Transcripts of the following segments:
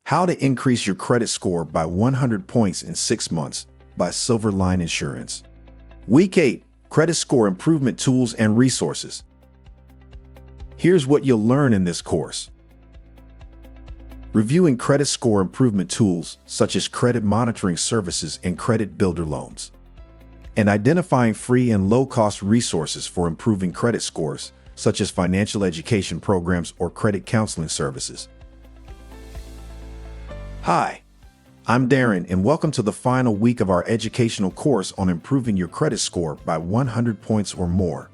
How to Increase Your Credit Score by 100 Points in 6 Months by Silverline Insurance. Week 8, Credit Score Improvement Tools and Resources. Here's what you'll learn in this course. Reviewing credit score improvement tools such as credit monitoring services and credit builder loans. And identifying free and low-cost resources for improving credit scores, such as financial education programs or credit counseling services. Hi, I'm Darren, and welcome to the final week of our educational course on improving your credit score by 100 points or more.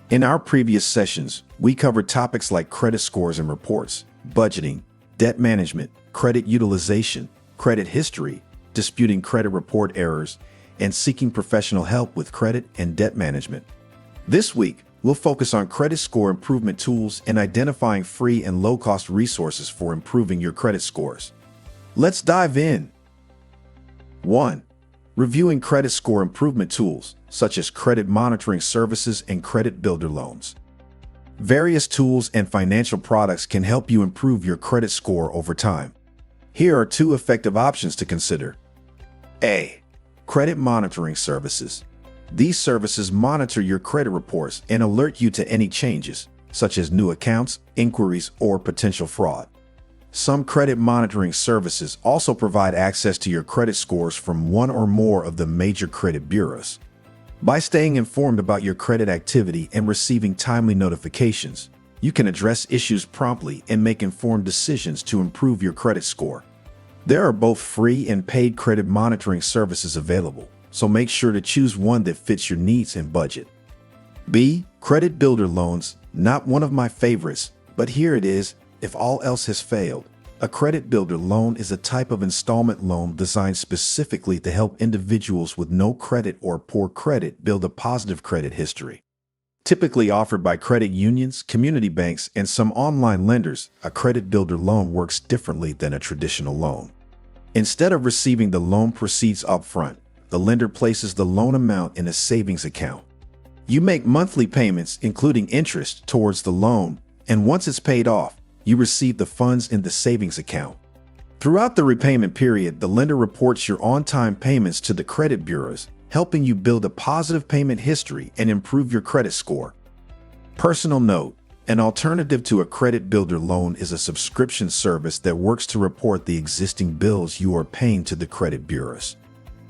In our previous sessions, we covered topics like credit scores and reports, budgeting, debt management, credit utilization, credit history, disputing credit report errors, and seeking professional help with credit and debt management. This week, we'll focus on credit score improvement tools and identifying free and low-cost resources for improving your credit scores. Let's dive in. 1. Reviewing credit score improvement tools, such as credit monitoring services and credit builder loans. Various tools and financial products can help you improve your credit score over time. Here are 2 effective options to consider. A. Credit monitoring services. These services monitor your credit reports and alert you to any changes, such as new accounts, inquiries, or potential fraud. Some credit monitoring services also provide access to your credit scores from one or more of the major credit bureaus. By staying informed about your credit activity and receiving timely notifications, you can address issues promptly and make informed decisions to improve your credit score. There are both free and paid credit monitoring services available, so make sure to choose one that fits your needs and budget. B. Credit builder loans. Not one of my favorites, but here it is. If all else has failed, a credit builder loan is a type of installment loan designed specifically to help individuals with no credit or poor credit build a positive credit history. Typically offered by credit unions, community banks, and some online lenders, a credit builder loan works differently than a traditional loan. Instead of receiving the loan proceeds upfront, the lender places the loan amount in a savings account. You make monthly payments, including interest, towards the loan, and once it's paid off, you receive the funds in the savings account. Throughout the repayment period, the lender reports your on-time payments to the credit bureaus, helping you build a positive payment history and improve your credit score. Personal note: an alternative to a credit builder loan is a subscription service that works to report the existing bills you are paying to the credit bureaus.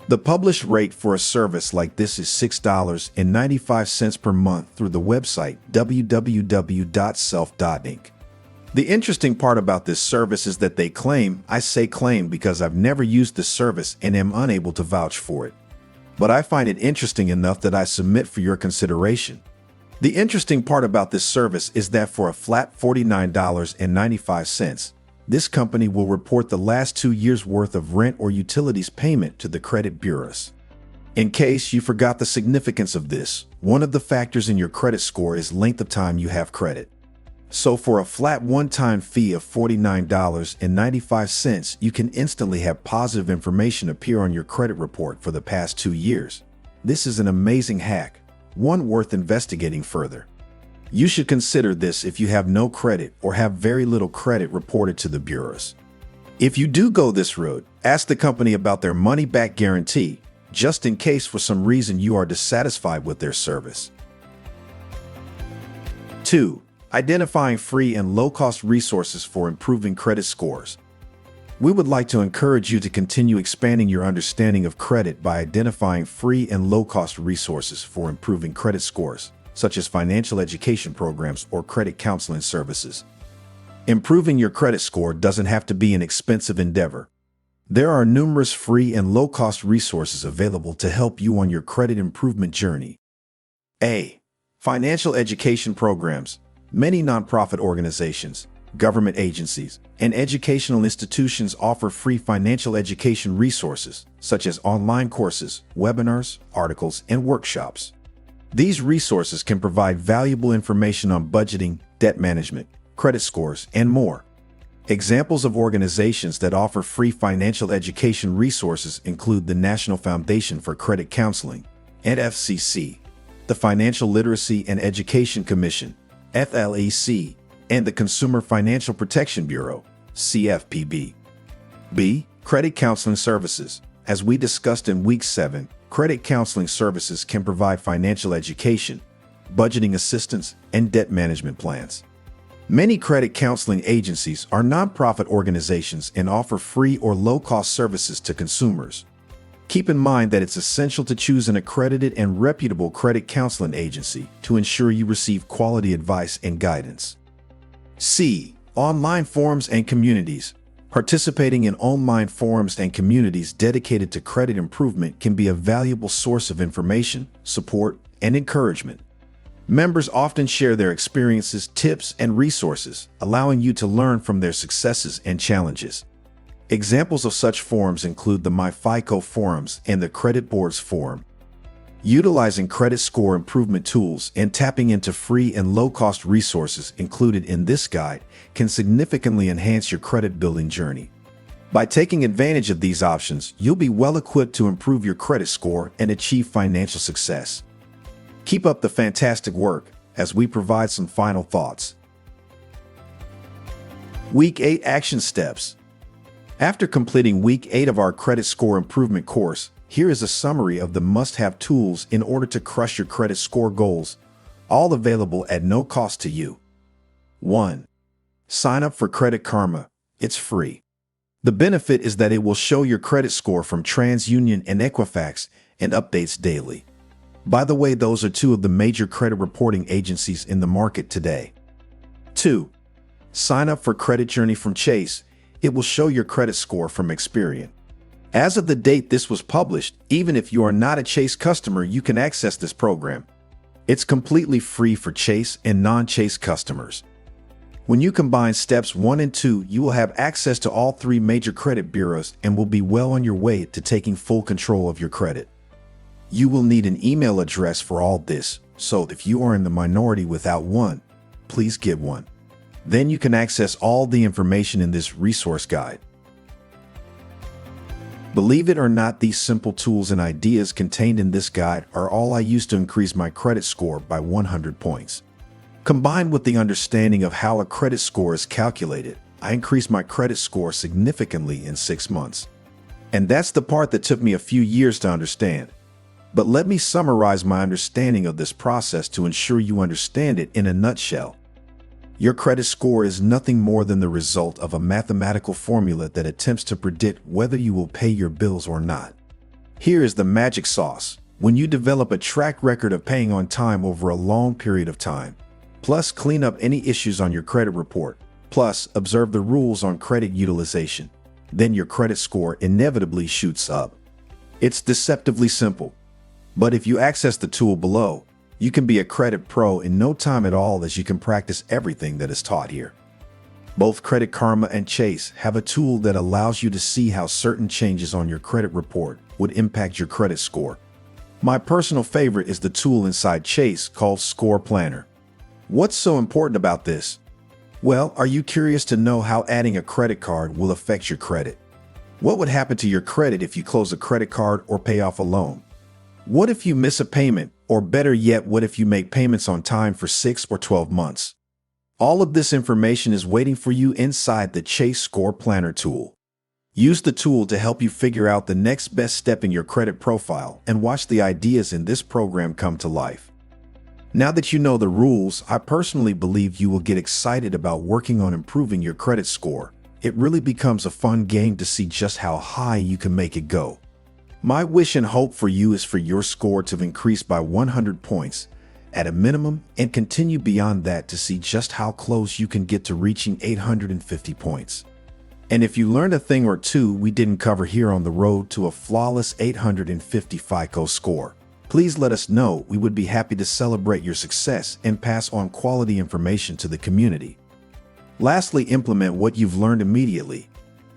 The published rate for a service like this is $6.95 per month through the website www.self.inc. The interesting part about this service is that they claim, I say claim because I've never used the service and am unable to vouch for it. But I find it interesting enough that I submit for your consideration. The interesting part about this service is that for a flat $49.95, this company will report the last 2 years' worth of rent or utilities payment to the credit bureaus. In case you forgot the significance of this, one of the factors in your credit score is length of time you have credit. So for a flat one-time fee of $49.95, you can instantly have positive information appear on your credit report for the past 2 years. This is an amazing hack, one worth investigating further. You should consider this if you have no credit or have very little credit reported to the bureaus. If you do go this route, ask the company about their money-back guarantee, just in case for some reason you are dissatisfied with their service. 2. Identifying free and low-cost resources for improving credit scores. We would like to encourage you to continue expanding your understanding of credit by identifying free and low-cost resources for improving credit scores, such as financial education programs or credit counseling services. Improving your credit score doesn't have to be an expensive endeavor. There are numerous free and low-cost resources available to help you on your credit improvement journey. A. Financial education programs. Many nonprofit organizations, government agencies, and educational institutions offer free financial education resources, such as online courses, webinars, articles, and workshops. These resources can provide valuable information on budgeting, debt management, credit scores, and more. Examples of organizations that offer free financial education resources include the National Foundation for Credit Counseling, NFCC, the Financial Literacy and Education Commission, FLEC, and the Consumer Financial Protection Bureau, CFPB. B. Credit counseling services. As we discussed in Week 7, credit counseling services can provide financial education, budgeting assistance, and debt management plans. Many credit counseling agencies are nonprofit organizations and offer free or low-cost services to consumers. Keep in mind that it's essential to choose an accredited and reputable credit counseling agency to ensure you receive quality advice and guidance. C. Online forums and communities. Participating in online forums and communities dedicated to credit improvement can be a valuable source of information, support, and encouragement. Members often share their experiences, tips, and resources, allowing you to learn from their successes and challenges. Examples of such forums include the MyFICO forums and the Credit Boards forum. Utilizing credit score improvement tools and tapping into free and low-cost resources included in this guide can significantly enhance your credit building journey. By taking advantage of these options, you'll be well equipped to improve your credit score and achieve financial success. Keep up the fantastic work as we provide some final thoughts. Week 8 Action Steps. After completing Week 8 of our credit score improvement course, here is a summary of the must-have tools in order to crush your credit score goals, all available at no cost to you. 1. Sign up for Credit Karma. It's free. The benefit is that it will show your credit score from TransUnion and Equifax and updates daily. By the way, those are two of the major credit reporting agencies in the market today. 2. Sign up for Credit Journey from Chase. It will show your credit score from Experian. As of the date this was published, even if you are not a Chase customer, you can access this program. It's completely free for Chase and non-Chase customers. When you combine steps 1 and 2, you will have access to all 3 major credit bureaus and will be well on your way to taking full control of your credit. You will need an email address for all this, so if you are in the minority without one, please get one. Then you can access all the information in this resource guide. Believe it or not, these simple tools and ideas contained in this guide are all I use to increase my credit score by 100 points. Combined with the understanding of how a credit score is calculated, I increased my credit score significantly in 6 months. And that's the part that took me a few years to understand. But let me summarize my understanding of this process to ensure you understand it in a nutshell. Your credit score is nothing more than the result of a mathematical formula that attempts to predict whether you will pay your bills or not. Here is the magic sauce. When you develop a track record of paying on time over a long period of time, plus clean up any issues on your credit report, plus observe the rules on credit utilization, then your credit score inevitably shoots up. It's deceptively simple. But if you access the tool below, you can be a credit pro in no time at all, as you can practice everything that is taught here. Both Credit Karma and Chase have a tool that allows you to see how certain changes on your credit report would impact your credit score. My personal favorite is the tool inside Chase called Score Planner. What's so important about this? Well, are you curious to know how adding a credit card will affect your credit? What would happen to your credit if you close a credit card or pay off a loan? What if you miss a payment? Or better yet, what if you make payments on time for 6 or 12 months? All of this information is waiting for you inside the Chase Score Planner tool. Use the tool to help you figure out the next best step in your credit profile and watch the ideas in this program come to life. Now that you know the rules, I personally believe you will get excited about working on improving your credit score. It really becomes a fun game to see just how high you can make it go. My wish and hope for you is for your score to increase by 100 points at a minimum and continue beyond that to see just how close you can get to reaching 850 points. And if you learned a thing or two we didn't cover here on the road to a flawless 850 FICO score, please let us know. We would be happy to celebrate your success and pass on quality information to the community. Lastly, implement what you've learned immediately.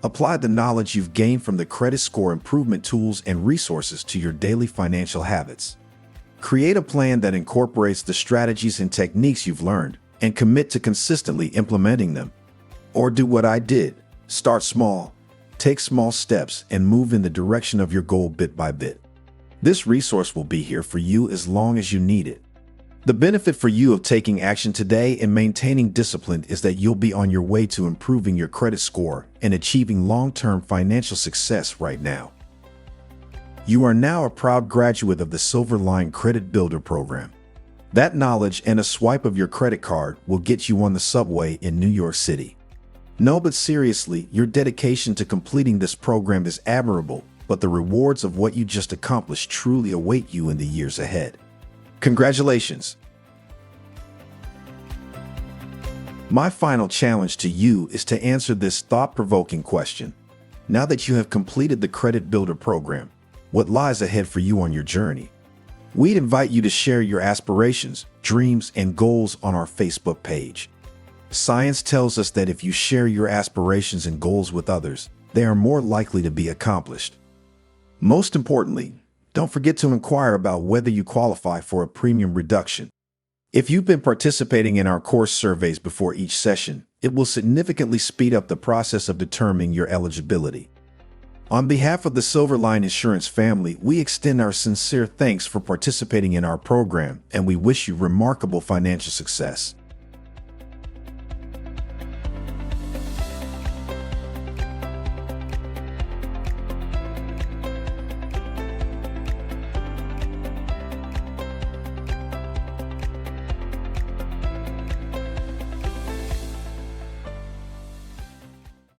Apply the knowledge you've gained from the credit score improvement tools and resources to your daily financial habits. Create a plan that incorporates the strategies and techniques you've learned and commit to consistently implementing them. Or do what I did. Start small, take small steps, and move in the direction of your goal bit by bit. This resource will be here for you as long as you need it. The benefit for you of taking action today and maintaining discipline is that you'll be on your way to improving your credit score and achieving long-term financial success right now. You are now a proud graduate of the Silverline Credit Builder program. That knowledge and a swipe of your credit card will get you on the subway in New York City. No, but seriously, your dedication to completing this program is admirable, but the rewards of what you just accomplished truly await you in the years ahead. Congratulations! My final challenge to you is to answer this thought-provoking question. Now that you have completed the Credit Builder program, what lies ahead for you on your journey? We'd invite you to share your aspirations, dreams, and goals on our Facebook page. Science tells us that if you share your aspirations and goals with others, they are more likely to be accomplished. Most importantly, don't forget to inquire about whether you qualify for a premium reduction. If you've been participating in our course surveys before each session, it will significantly speed up the process of determining your eligibility. On behalf of the Silverline Insurance family, we extend our sincere thanks for participating in our program, and we wish you remarkable financial success.